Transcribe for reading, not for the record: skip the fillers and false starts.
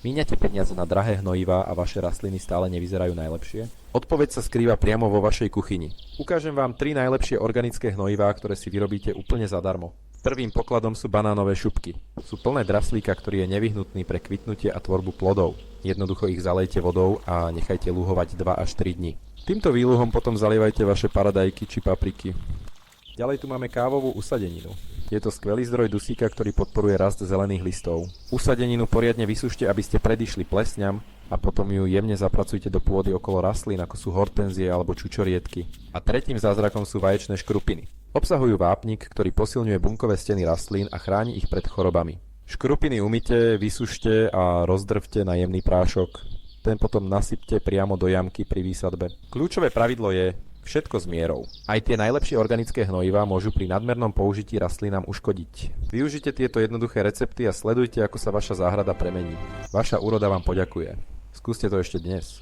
Míňate peniaze na drahé hnojivá a vaše rastliny stále nevyzerajú najlepšie? Odpoveď sa skrýva priamo vo vašej kuchyni. Ukážem vám 3 najlepšie organické hnojivá, ktoré si vyrobíte úplne zadarmo. Prvým pokladom sú banánové šupky. Sú plné draslíka, ktorý je nevyhnutný pre kvitnutie a tvorbu plodov. Jednoducho ich zalejte vodou a nechajte luhovať 2 až 3 dni. Týmto výluhom potom zalievajte vaše paradajky či papriky. Ďalej tu máme kávovú usadeninu. Je to skvelý zdroj dusíka, ktorý podporuje rast zelených listov. Usadeninu poriadne vysušte, aby ste predišli plesňam a potom ju jemne zapracujte do pôdy okolo rastlín, ako sú hortenzie alebo čučoriedky. A tretím zázrakom sú vaječné škrupiny. Obsahujú vápnik, ktorý posilňuje bunkové steny rastlín a chráni ich pred chorobami. Škrupiny umyte, vysušte a rozdrvte na jemný prášok. Ten potom nasypte priamo do jamky pri výsadbe. Kľúčové pravidlo je všetko s mierou. Aj tie najlepšie organické hnojivá môžu pri nadmernom použití rastlinám uškodiť. Využite tieto jednoduché recepty a sledujte, ako sa vaša záhrada premení. Vaša úroda vám poďakuje. Skúste to ešte dnes.